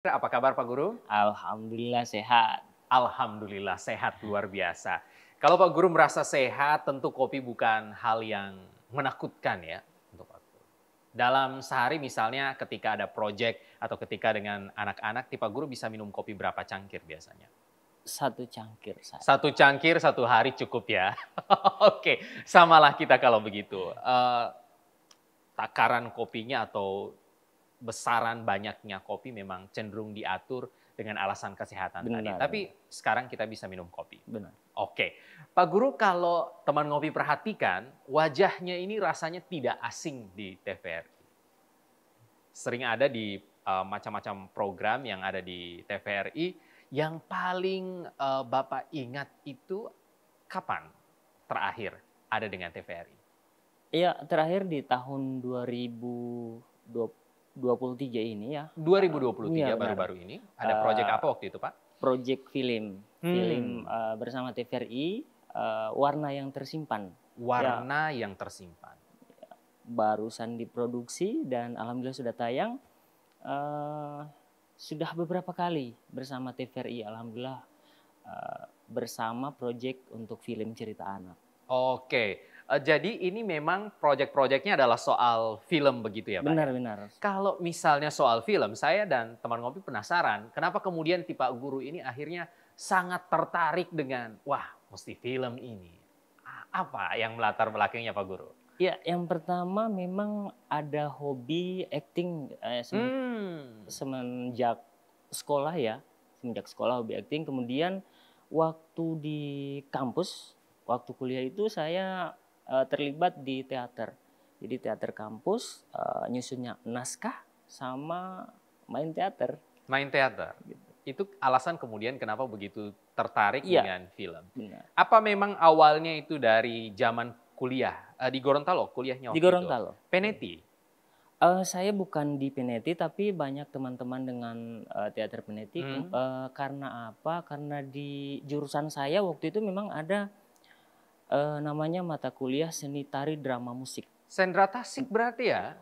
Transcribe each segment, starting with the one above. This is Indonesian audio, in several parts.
Apa kabar Pak Guru? Alhamdulillah sehat. Alhamdulillah sehat luar biasa. Kalau Pak Guru merasa sehat, tentu kopi bukan hal yang menakutkan ya untuk Pak Guru. Dalam sehari misalnya ketika ada project atau ketika dengan anak-anak, Pak Guru bisa minum kopi berapa cangkir biasanya? Satu cangkir saya. Satu cangkir satu hari cukup ya. Oke, samalah kita kalau begitu. Takaran kopinya atau besaran banyaknya kopi memang cenderung diatur dengan alasan kesehatan tadi. Benar, Tapi sekarang kita bisa minum kopi. benar. Oke, Pak Guru, kalau teman ngopi perhatikan, wajahnya ini rasanya tidak asing di TVRI. Sering ada di macam-macam program yang ada di TVRI. Yang paling Bapak ingat itu kapan terakhir ada dengan TVRI? Iya, terakhir di tahun 2023 ini ya. 2023 Iya, benar. baru-baru ini. Ada proyek apa waktu itu, Pak? Project film. Film bersama TVRI, Warna yang Tersimpan. Warna yang tersimpan. Barusan diproduksi dan alhamdulillah sudah tayang. Sudah beberapa kali bersama TVRI, alhamdulillah bersama project untuk film cerita anak. Oke, jadi ini memang proyek-proyeknya adalah soal film begitu ya Pak? Benar-benar. Kalau misalnya soal film, saya dan teman ngopi penasaran, kenapa kemudian Pak Guru ini akhirnya sangat tertarik dengan, wah mesti film ini. Apa yang melatar belakangnya Pak Guru? Ya, yang pertama memang ada hobi acting semenjak sekolah ya. Semenjak sekolah hobi acting. Kemudian waktu di kampus, waktu kuliah itu saya terlibat di teater. Jadi teater kampus, nyusunnya naskah sama main teater. Main teater. Gitu. Itu alasan kemudian kenapa begitu tertarik Iya, dengan film. benar. Apa memang awalnya itu dari zaman kuliah di Gorontalo, kuliahnya Di waktu itu? Gorontalo. Peneti. Saya bukan di Peneti, tapi banyak teman-teman dengan teater Peneti. Karena apa? Karena di jurusan saya waktu itu memang ada namanya mata kuliah seni tari drama musik. Sendra Tasik berarti ya?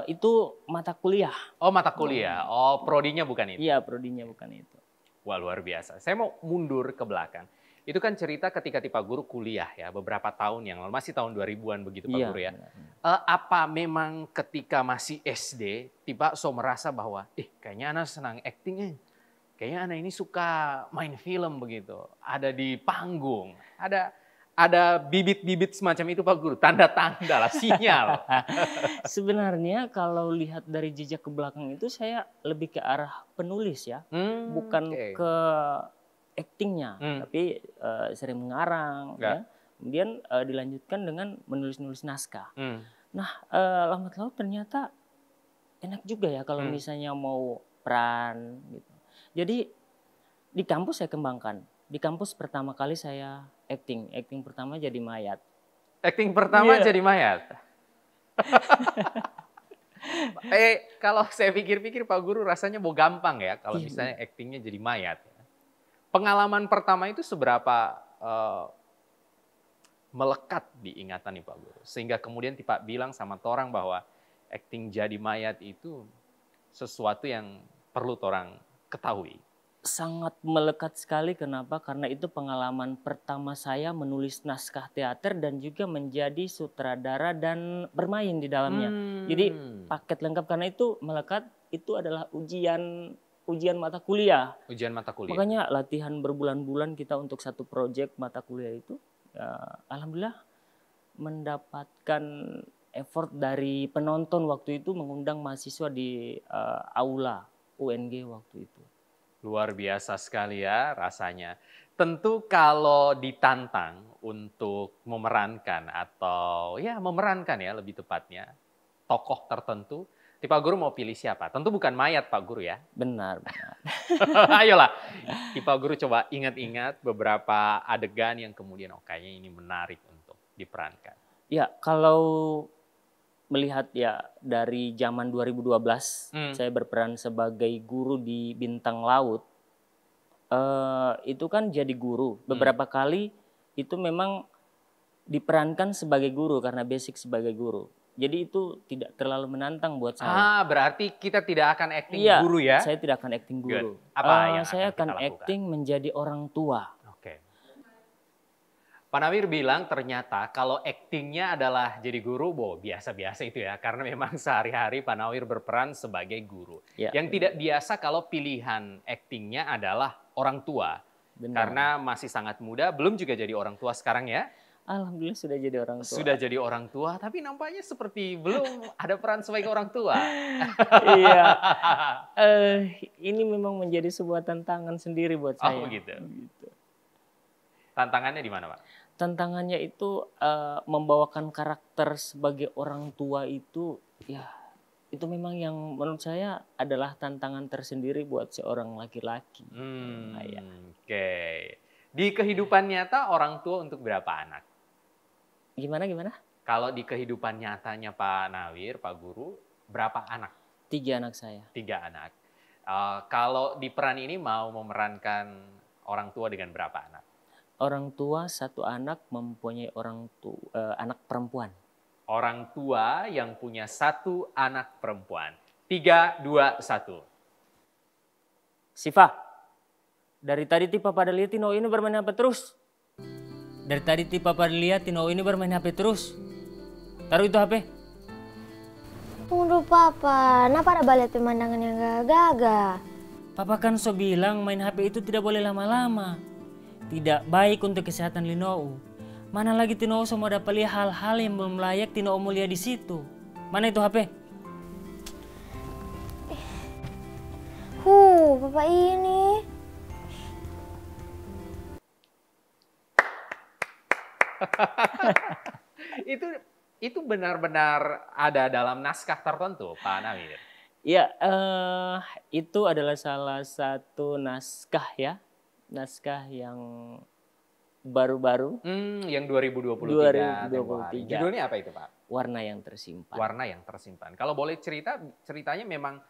Itu mata kuliah. Oh mata kuliah, oh prodinya bukan itu? Iya, prodinya bukan itu. Wah luar biasa. Saya mau mundur ke belakang. Itu kan cerita ketika Pak Guru kuliah ya, beberapa tahun yang lalu, masih tahun 2000-an begitu Pak Iya, Guru ya. benar. Apa memang ketika masih SD, Pak so merasa bahwa, kayaknya anak senang acting kayaknya anak ini suka main film begitu. Ada di panggung, ada bibit-bibit semacam itu Pak Guru, tanda-tanda lah, sinyal. Sebenarnya kalau lihat dari jejak ke belakang itu saya lebih ke arah penulis ya, bukan ke actingnya, tapi sering mengarang ya. Kemudian dilanjutkan dengan menulis-nulis naskah. Nah, lambat laun ternyata enak juga ya kalau misalnya mau peran gitu. Jadi di kampus saya kembangkan. Di kampus pertama kali saya acting pertama jadi mayat. Acting pertama jadi mayat. Kalau saya pikir-pikir Pak Guru rasanya mau gampang ya kalau misalnya actingnya jadi mayat. Pengalaman pertama itu seberapa melekat di ingatan nih Pak Guru? Sehingga kemudian Pak bilang sama torang bahwa acting jadi mayat itu sesuatu yang perlu torang ketahui. Sangat melekat sekali, kenapa? Karena itu pengalaman pertama saya menulis naskah teater dan juga menjadi sutradara dan bermain di dalamnya. Jadi paket lengkap, karena itu melekat, itu adalah ujian mata kuliah. Ujian mata kuliah. Makanya latihan berbulan-bulan kita untuk satu proyek mata kuliah itu, alhamdulillah mendapatkan effort dari penonton waktu itu, mengundang mahasiswa di aula UNG waktu itu. Luar biasa sekali ya rasanya. Tentu kalau ditantang untuk memerankan atau ya memerankan ya lebih tepatnya tokoh tertentu, Pak Guru mau pilih siapa? Tentu bukan mayat Pak Guru ya. Benar, benar. Ayolah, Pak Guru coba ingat-ingat beberapa adegan yang kemudian kayaknya ini menarik untuk diperankan. Ya, kalau melihat ya dari zaman 2012 saya berperan sebagai guru di Bintang Laut. Itu kan jadi guru. Beberapa kali itu memang diperankan sebagai guru karena basic sebagai guru. Jadi itu tidak terlalu menantang buat saya. Berarti kita tidak akan acting guru ya? Iya, saya tidak akan acting guru. Apa yang saya akan kita acting menjadi orang tua. Oke. Pak Nawir bilang ternyata kalau actingnya adalah jadi guru, biasa-biasa itu ya. Karena memang sehari-hari Pak Nawir berperan sebagai guru. Ya, yang tidak biasa kalau pilihan actingnya adalah orang tua. Benar. Karena masih sangat muda, belum juga jadi orang tua sekarang ya. Alhamdulillah sudah jadi orang tua. Sudah jadi orang tua, tapi nampaknya seperti belum ada peran sebagai orang tua. Iya. Ini memang menjadi sebuah tantangan sendiri buat saya. Oh begitu. Tantangannya di mana, Pak? Tantangannya itu membawakan karakter sebagai orang tua itu, ya itu memang yang menurut saya adalah tantangan tersendiri buat seorang laki-laki. Oke. Di kehidupan nyata orang tua untuk berapa anak? Gimana? Kalau di kehidupan nyatanya Pak Nawir, Pak Guru, berapa anak? 3 anak saya. 3 anak. Kalau di peran ini mau memerankan orang tua dengan berapa anak? Orang tua 1 anak mempunyai anak perempuan. Orang tua yang punya 1 anak perempuan. 3, 2, 1. Siva, dari tadi Papa lihat Tino ini bermain HP terus. Dari tadi Papa lihat Tino ini bermain HP terus. Taruh itu HP. Tunggu Papa, kenapa ada balik pemandangan yang gagah? Papa kan so bilang main HP itu tidak boleh lama-lama. Tidak baik untuk kesehatan Linou. Mana lagi Tino semua dapat lihat hal-hal yang belum layak Tino mau lihat di situ. Mana itu HP? Papa ini. itu benar-benar ada dalam naskah tertentu, Pak Nawir? Ya, itu adalah salah satu naskah ya. Naskah yang baru-baru. Yang 2023. Judulnya apa itu, Pak? Warna yang tersimpan. Warna yang tersimpan. Kalau boleh ceritanya memang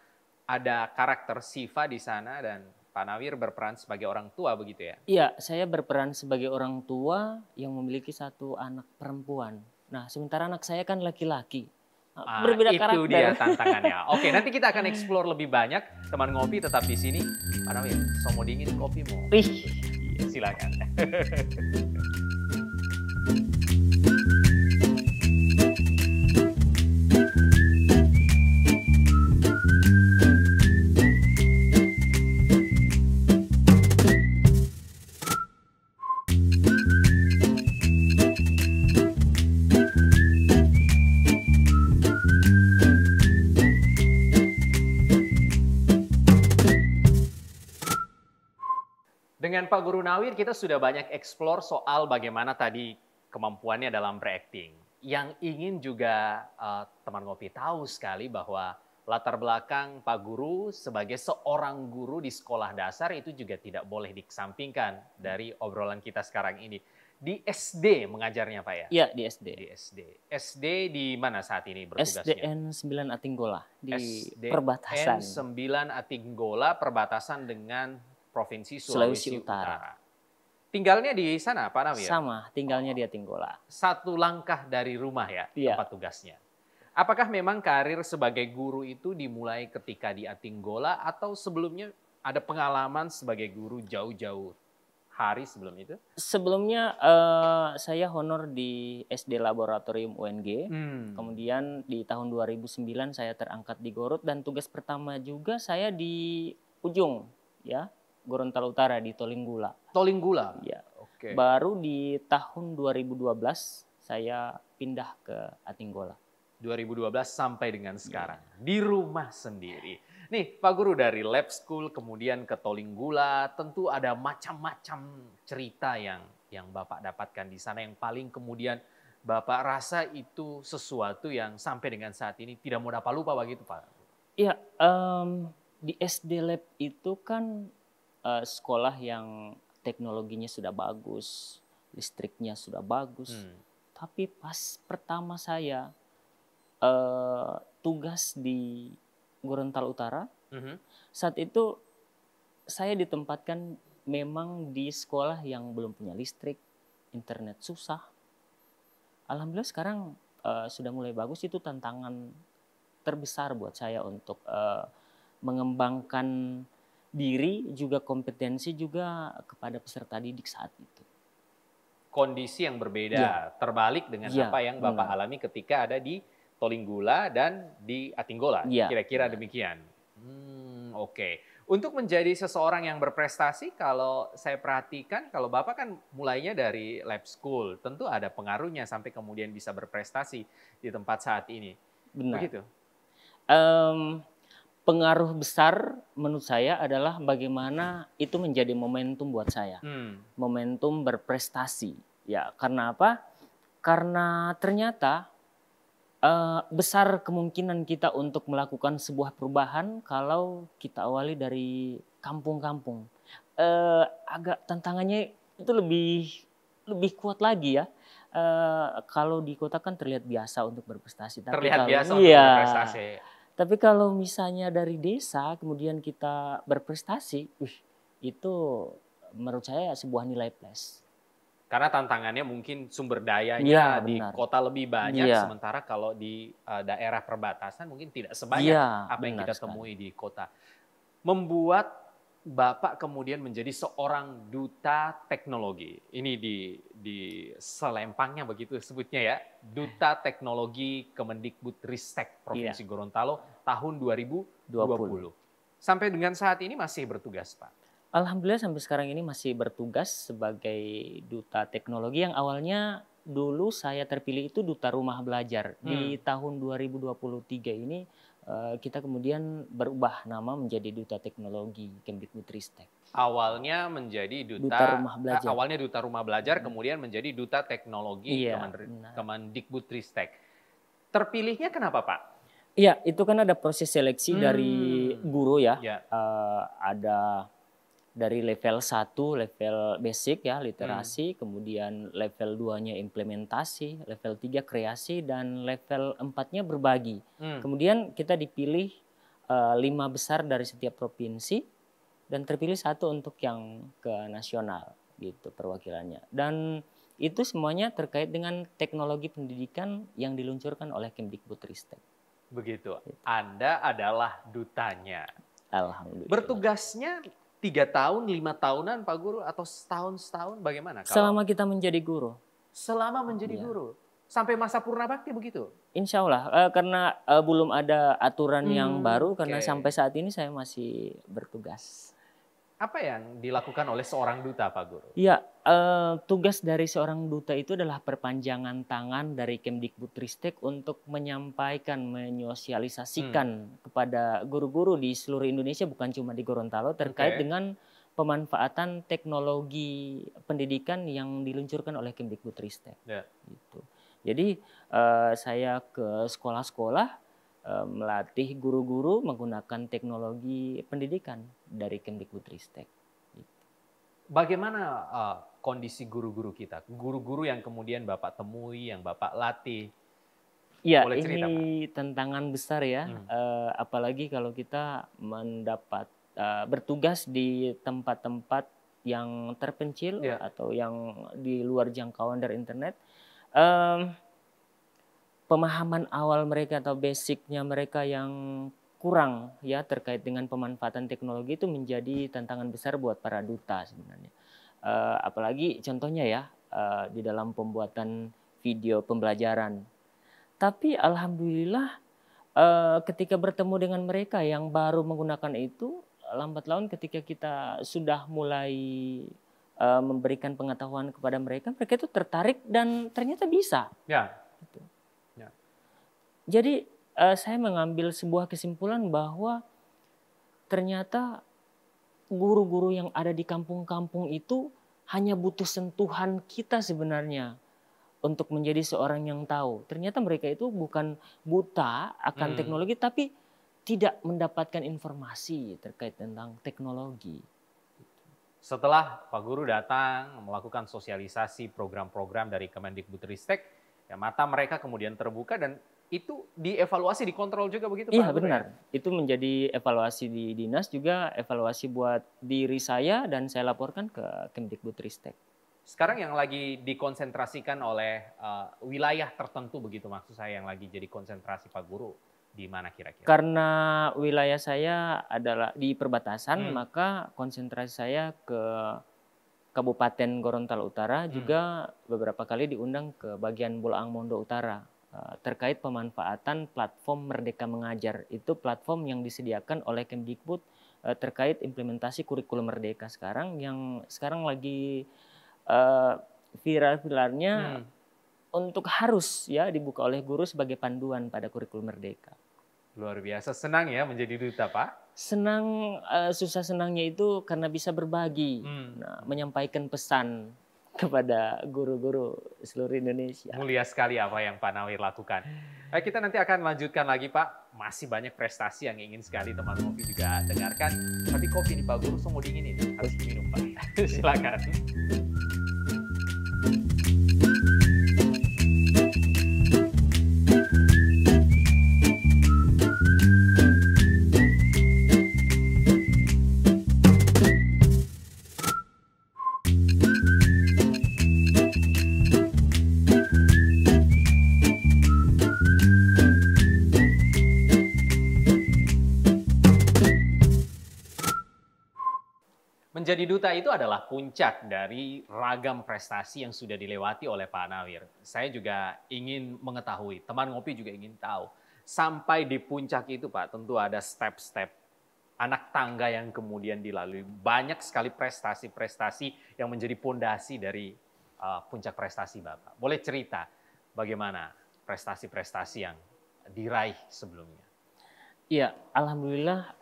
ada karakter Siva di sana dan Pak Nawir berperan sebagai orang tua begitu ya? Iya, saya berperan sebagai orang tua yang memiliki 1 anak perempuan. Nah, sementara anak saya kan laki-laki. Berbeda karakter. Itu dia tantangannya. Oke, nanti kita akan explore lebih banyak. Teman ngopi tetap di sini. Pak Nawir, mau dingin kopimu? Silakan. Dengan Pak Guru Nawir kita sudah banyak eksplor soal bagaimana tadi kemampuannya dalam berakting. Yang ingin juga teman ngopi tahu sekali bahwa latar belakang Pak Guru sebagai seorang guru di sekolah dasar itu juga tidak boleh dikesampingkan dari obrolan kita sekarang ini. Di SD mengajarnya Pak ya? Iya, di SD. Di SD. SD di mana saat ini bertugasnya? SDN 9 Atinggola di perbatasan. SDN 9 Atinggola perbatasan dengan Provinsi Sulawesi Utara. Tinggalnya di sana, Pak Nawir? Sama, tinggalnya di Atinggola. 1 langkah dari rumah ya, tempat tugasnya. Apakah memang karir sebagai guru itu dimulai ketika di Atinggola atau sebelumnya ada pengalaman sebagai guru jauh-jauh hari sebelum itu? Sebelumnya saya honor di SD Laboratorium UNG. Kemudian di tahun 2009 saya terangkat di Gorut dan tugas pertama juga saya di ujung ya. Gorontalo Utara di Tolinggula. Tolinggula? Ya. Oke. Baru di tahun 2012 saya pindah ke Atinggola. 2012 sampai dengan sekarang. Ya. Di rumah sendiri. Nih Pak Guru dari Lab School kemudian ke Tolinggula tentu ada macam-macam cerita yang Bapak dapatkan di sana yang paling kemudian Bapak rasa itu sesuatu yang sampai dengan saat ini tidak mau dapat lupa begitu Pak? Iya, di SD Lab itu kan sekolah yang teknologinya sudah bagus, listriknya sudah bagus. Tapi pas pertama saya tugas di Gorontalo Utara, saat itu saya ditempatkan memang di sekolah yang belum punya listrik, internet susah. Alhamdulillah sekarang sudah mulai bagus, itu tantangan terbesar buat saya untuk mengembangkan diri, juga kompetensi juga kepada peserta didik saat itu. Kondisi yang berbeda, terbalik dengan apa yang Bapak alami ketika ada di Tolinggula dan di Atinggola, kira-kira demikian. Oke. Untuk menjadi seseorang yang berprestasi, kalau saya perhatikan, kalau Bapak kan mulainya dari lab school, tentu ada pengaruhnya sampai kemudian bisa berprestasi di tempat saat ini. Benar. Begitu? Pengaruh besar menurut saya adalah bagaimana itu menjadi momentum buat saya. Momentum berprestasi. Ya, karena apa? Karena ternyata besar kemungkinan kita untuk melakukan sebuah perubahan kalau kita awali dari kampung-kampung. Agak tantangannya itu lebih kuat lagi ya. Kalau di kota kan terlihat biasa untuk berprestasi. Terlihat biasa untuk berprestasi. Tapi kalau misalnya dari desa kemudian kita berprestasi, itu menurut saya sebuah nilai plus. Karena tantangannya mungkin sumber dayanya di kota lebih banyak, sementara kalau di daerah perbatasan mungkin tidak sebanyak apa yang kita temui di kota. Membuat Bapak kemudian menjadi seorang duta teknologi. Ini di selempangnya begitu sebutnya ya, Duta Teknologi Kemendikbudristek Provinsi Gorontalo tahun 2020. Sampai dengan saat ini masih bertugas, Pak? Alhamdulillah sampai sekarang ini masih bertugas sebagai duta teknologi. Yang awalnya dulu saya terpilih itu duta rumah belajar. Di tahun 2023 ini kita kemudian berubah nama menjadi duta teknologi Kemdikbudristek. Awalnya menjadi duta rumah belajar. Awalnya duta rumah belajar, kemudian menjadi duta teknologi Kemendikbudristek. Terpilihnya kenapa, Pak? Iya, itu kan ada proses seleksi dari guru ya. Ada dari level 1, level basic ya, literasi, kemudian level 2-nya implementasi, level 3 kreasi, dan level 4-nya berbagi. Kemudian kita dipilih 5 besar dari setiap provinsi, dan terpilih 1 untuk yang ke nasional gitu perwakilannya. Dan itu semuanya terkait dengan teknologi pendidikan yang diluncurkan oleh Kemdikbudristek. Begitu, Anda adalah dutanya. Alhamdulillah. Bertugasnya 3 tahun, 5 tahunan Pak Guru, atau setahun bagaimana? Selama kita menjadi guru. Selama menjadi guru. Sampai masa purna bakti begitu? Insya Allah, karena belum ada aturan yang baru, karena sampai saat ini saya masih bertugas. Apa yang dilakukan oleh seorang duta, Pak Guru? Ya, tugas dari seorang duta itu adalah perpanjangan tangan dari Kemdikbudristek untuk menyampaikan, menyosialisasikan kepada guru-guru di seluruh Indonesia, bukan cuma di Gorontalo, terkait dengan pemanfaatan teknologi pendidikan yang diluncurkan oleh Kemdikbudristek. Gitu. Jadi saya ke sekolah-sekolah melatih guru-guru menggunakan teknologi pendidikan dari Kemdikbudristek. Bagaimana kondisi guru-guru kita? Guru-guru yang kemudian Bapak temui, yang Bapak latih? Ya, ini tantangan besar ya. Apalagi kalau kita mendapat bertugas di tempat-tempat yang terpencil atau yang di luar jangkauan dari internet. Pemahaman awal mereka atau basicnya mereka yang kurang ya terkait dengan pemanfaatan teknologi itu menjadi tantangan besar buat para duta sebenarnya. Apalagi contohnya ya di dalam pembuatan video pembelajaran. Tapi alhamdulillah ketika bertemu dengan mereka yang baru menggunakan itu, lambat laun ketika kita sudah mulai memberikan pengetahuan kepada mereka, mereka itu tertarik dan ternyata bisa. Ya. Gitu. Jadi saya mengambil sebuah kesimpulan bahwa ternyata guru-guru yang ada di kampung-kampung itu hanya butuh sentuhan kita sebenarnya untuk menjadi seorang yang tahu. Ternyata mereka itu bukan buta akan teknologi, tapi tidak mendapatkan informasi terkait tentang teknologi. Setelah Pak Guru datang melakukan sosialisasi program-program dari Kemendikbudristek, ya mata mereka kemudian terbuka dan itu dievaluasi, dikontrol juga begitu Pak? Iya benar, itu menjadi evaluasi di dinas, juga evaluasi buat diri saya dan saya laporkan ke Kemdikbudristek. Sekarang yang lagi dikonsentrasikan oleh wilayah tertentu begitu maksud saya yang lagi jadi konsentrasi Pak Guru di mana kira-kira? Karena wilayah saya adalah di perbatasan, maka konsentrasi saya ke Kabupaten Gorontalo Utara, juga beberapa kali diundang ke bagian Bolaang Mondo Utara terkait pemanfaatan platform Merdeka Mengajar. Itu platform yang disediakan oleh Kemdikbud terkait implementasi kurikulum Merdeka sekarang, yang sekarang lagi viral-viralnya untuk harus ya dibuka oleh guru sebagai panduan pada kurikulum Merdeka. Luar biasa, senang ya menjadi duta, Pak? Senang, susah senangnya itu karena bisa berbagi, menyampaikan pesan kepada guru-guru seluruh Indonesia. Mulia sekali apa yang Pak Nawir lakukan. Kita nanti akan lanjutkan lagi, Pak. Masih banyak prestasi yang ingin sekali teman ngopi juga dengarkan. Tapi kopi nih Pak Guru, mau dingin ini, harus diminum Pak. Silakan. Menjadi duta itu adalah puncak dari ragam prestasi yang sudah dilewati oleh Pak Nawir. Saya juga ingin mengetahui, teman ngopi juga ingin tahu. Sampai di puncak itu Pak, tentu ada step-step anak tangga yang kemudian dilalui. Banyak sekali prestasi-prestasi yang menjadi pondasi dari puncak prestasi Bapak. Boleh cerita bagaimana prestasi-prestasi yang diraih sebelumnya? Iya, alhamdulillah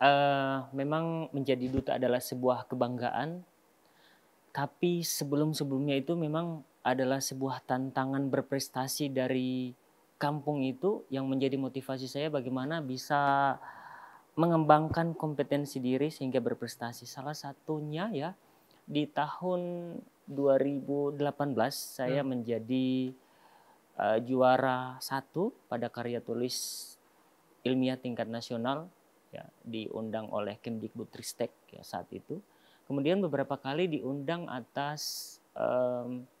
memang menjadi duta adalah sebuah kebanggaan. Tapi sebelum-sebelumnya itu memang adalah sebuah tantangan berprestasi dari kampung itu, yang menjadi motivasi saya bagaimana bisa mengembangkan kompetensi diri sehingga berprestasi. Salah satunya ya di tahun 2018 saya menjadi juara 1 pada karya tulis ilmiah tingkat nasional, ya, diundang oleh Kemdikbudristek ya saat itu. Kemudian beberapa kali diundang atas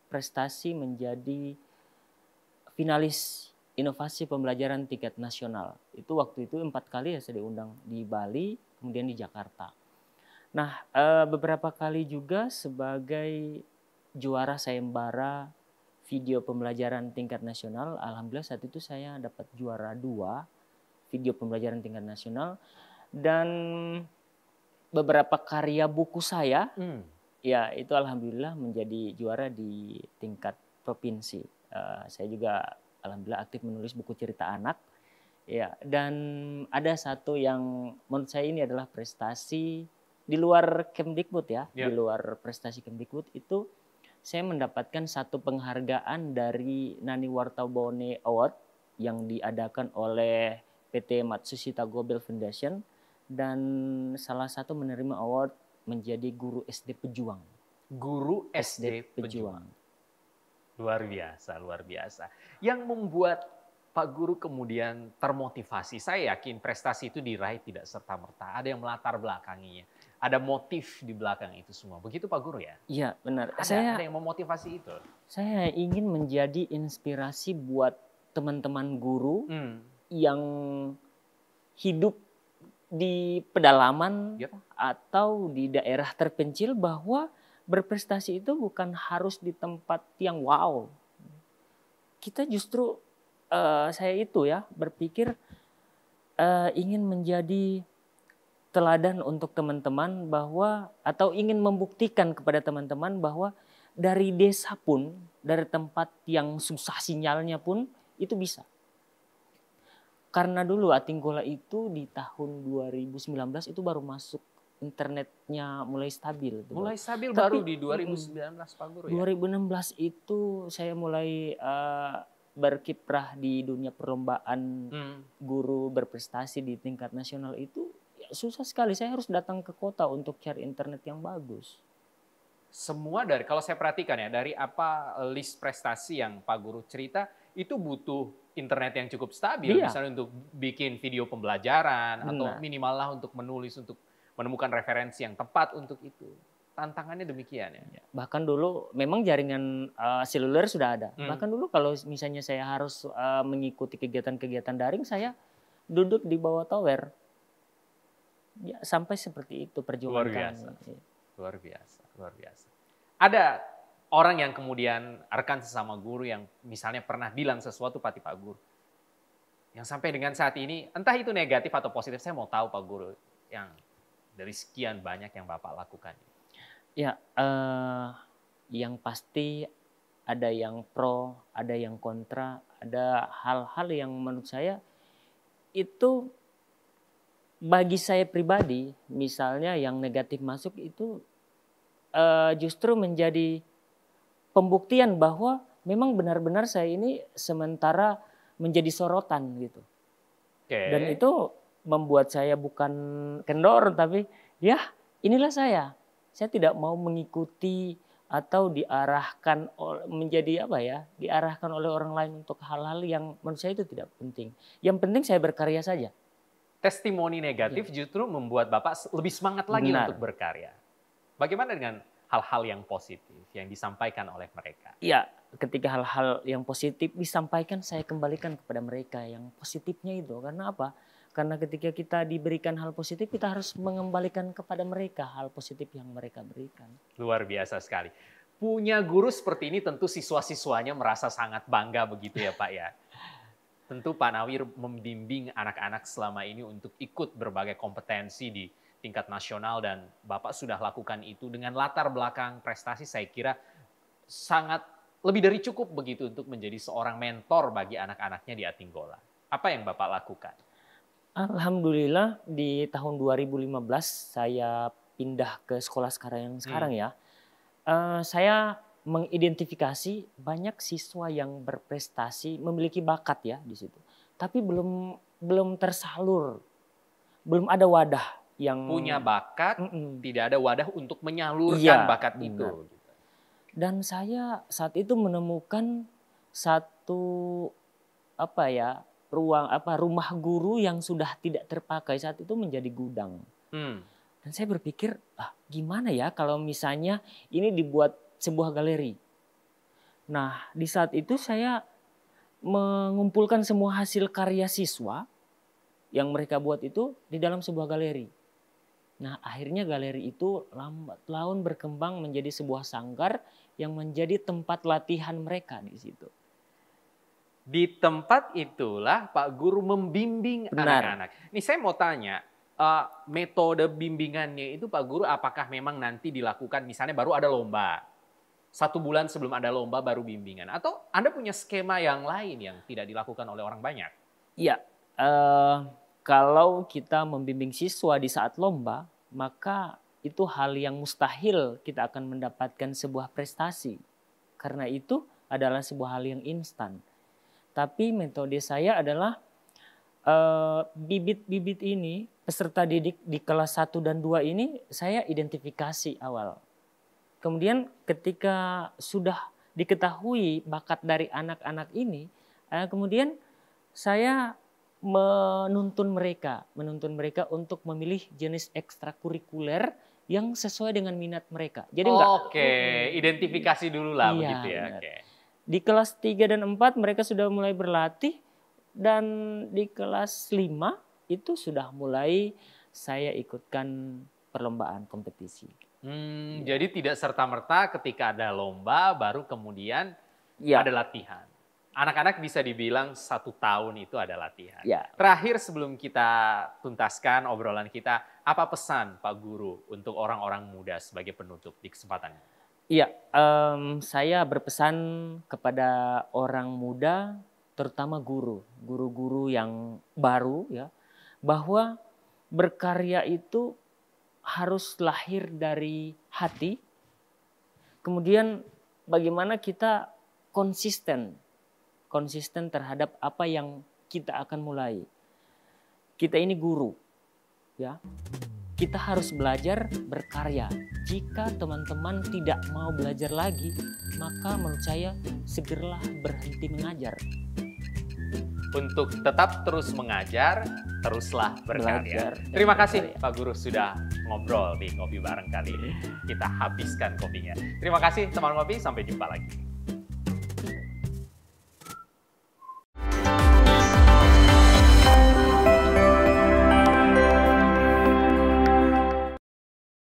prestasi menjadi finalis inovasi pembelajaran tingkat nasional. Itu waktu itu 4 kali ya saya diundang, di Bali, kemudian di Jakarta. Nah, beberapa kali juga sebagai juara sayembara video pembelajaran tingkat nasional. Alhamdulillah saat itu saya dapat juara 2 video pembelajaran tingkat nasional, dan beberapa karya buku saya ya itu alhamdulillah menjadi juara di tingkat provinsi. Saya juga alhamdulillah aktif menulis buku cerita anak ya, dan ada satu yang menurut saya ini adalah prestasi di luar Kemdikbud ya, di luar prestasi Kemdikbud itu saya mendapatkan satu penghargaan dari Nani Wartabone Award yang diadakan oleh PT Matsushita Gobel Foundation, dan salah satu menerima award menjadi guru SD pejuang. Guru SD pejuang. Luar biasa, luar biasa. Yang membuat Pak Guru kemudian termotivasi. Saya yakin prestasi itu diraih tidak serta-merta. Ada yang melatar belakanginya. Ada motif di belakang itu semua. Begitu Pak Guru ya? Iya, benar. Ada yang memotivasi itu. Saya ingin menjadi inspirasi buat teman-teman guru yang hidup di pedalaman atau di daerah terpencil, bahwa berprestasi itu bukan harus di tempat yang wow. Kita justru, saya itu ya berpikir ingin menjadi teladan untuk teman-teman, bahwa atau ingin membuktikan kepada teman-teman bahwa dari desa pun, dari tempat yang susah sinyalnya pun itu bisa. Karena dulu Atinggola itu di tahun 2019 itu baru masuk, internetnya mulai stabil. Mulai stabil baru di 2019 Pak Guru ya? 2016 itu saya mulai berkiprah di dunia perlombaan guru berprestasi di tingkat nasional itu. Ya, susah sekali, saya harus datang ke kota untuk cari internet yang bagus. Semua dari, kalau saya perhatikan ya, dari apa list prestasi yang Pak Guru cerita, itu butuh internet yang cukup stabil, misalnya untuk bikin video pembelajaran, atau minimal lah untuk menulis, untuk menemukan referensi yang tepat untuk itu. tantangannya demikian ya. Bahkan dulu memang jaringan seluler sudah ada. Bahkan dulu kalau misalnya saya harus mengikuti kegiatan-kegiatan daring, saya duduk di bawah tower. Ya, sampai seperti itu perjuangan kami. Luar biasa. Ada orang yang kemudian rekan sesama guru yang misalnya pernah bilang sesuatu Pak Guru, yang sampai dengan saat ini, entah itu negatif atau positif, saya mau tahu Pak Guru, yang dari sekian banyak yang Bapak lakukan. Ya, yang pasti ada yang pro, ada yang kontra, ada hal-hal yang menurut saya itu bagi saya pribadi, misalnya yang negatif masuk itu justru menjadi pembuktian bahwa memang benar-benar saya ini sementara menjadi sorotan gitu. Dan itu membuat saya bukan kendor, tapi ya inilah saya. Saya tidak mau mengikuti atau diarahkan menjadi diarahkan oleh orang lain untuk hal-hal yang menurut saya itu tidak penting. Yang penting saya berkarya saja. Testimoni negatif justru membuat Bapak lebih semangat lagi untuk berkarya. Bagaimana dengan hal-hal yang positif yang disampaikan oleh mereka? Iya, ketika hal-hal yang positif disampaikan, saya kembalikan kepada mereka yang positifnya itu. Karena apa? Karena ketika kita diberikan hal positif, kita harus mengembalikan kepada mereka hal positif yang mereka berikan. Luar biasa sekali. Punya guru seperti ini tentu siswa-siswanya merasa sangat bangga begitu ya Pak ya. Tentu Pak Nawir membimbing anak-anak selama ini untuk ikut berbagai kompetensi di tingkat nasional dan Bapak sudah lakukan itu dengan latar belakang prestasi saya kira sangat lebih dari cukup begitu untuk menjadi seorang mentor bagi anak-anaknya di Atinggola. Apa yang Bapak lakukan? Alhamdulillah di tahun 2015 saya pindah ke sekolah sekarang ya. Saya mengidentifikasi banyak siswa yang berprestasi, memiliki bakat ya di situ. Tapi belum tersalur. Belum ada wadah yang punya bakat, tidak ada wadah untuk menyalurkan bakat itu. Dan saya saat itu menemukan satu rumah guru yang sudah tidak terpakai, saat itu menjadi gudang. Dan saya berpikir, gimana ya kalau misalnya ini dibuat sebuah galeri. Nah, di saat itu saya mengumpulkan semua hasil karya siswa yang mereka buat itu di dalam sebuah galeri. Nah, akhirnya galeri itu lambat laun berkembang menjadi sebuah sanggar yang menjadi tempat latihan mereka di situ. Di tempat itulah Pak Guru membimbing anak-anak. Nih saya mau tanya, metode bimbingannya itu Pak Guru apakah memang nanti dilakukan misalnya baru ada lomba, 1 bulan sebelum ada lomba baru bimbingan, atau Anda punya skema yang lain yang tidak dilakukan oleh orang banyak? Iya, kalau kita membimbing siswa di saat lomba, maka itu hal yang mustahil kita akan mendapatkan sebuah prestasi. Karena itu adalah sebuah hal yang instan. Tapi metode saya adalah bibit-bibit ini, peserta didik di kelas 1 dan 2 ini saya identifikasi awal. Kemudian ketika sudah diketahui bakat dari anak-anak ini, kemudian saya menuntun mereka untuk memilih jenis ekstrakurikuler yang sesuai dengan minat mereka. Jadi identifikasi dulu lah begitu ya. Di kelas 3 dan 4 mereka sudah mulai berlatih dan di kelas 5 itu sudah mulai saya ikutkan perlombaan kompetisi. Jadi tidak serta-merta ketika ada lomba baru kemudian ada latihan. Anak-anak bisa dibilang 1 tahun itu ada latihan. Ya. Terakhir sebelum kita tuntaskan obrolan kita, apa pesan Pak Guru untuk orang-orang muda sebagai penutup di kesempatan ini? Iya, saya berpesan kepada orang muda, terutama guru-guru yang baru ya, bahwa berkarya itu harus lahir dari hati. Kemudian bagaimana kita konsisten terhadap apa yang kita akan mulai. Kita ini guru, ya. Kita harus belajar berkarya. Jika teman-teman tidak mau belajar lagi, maka menurut saya segeralah berhenti mengajar. untuk tetap terus mengajar, teruslah berkarya. Terima kasih Pak Guru sudah ngobrol di Ngopi Bareng kali ini. Kita habiskan kopinya. Terima kasih teman ngopi, sampai jumpa lagi.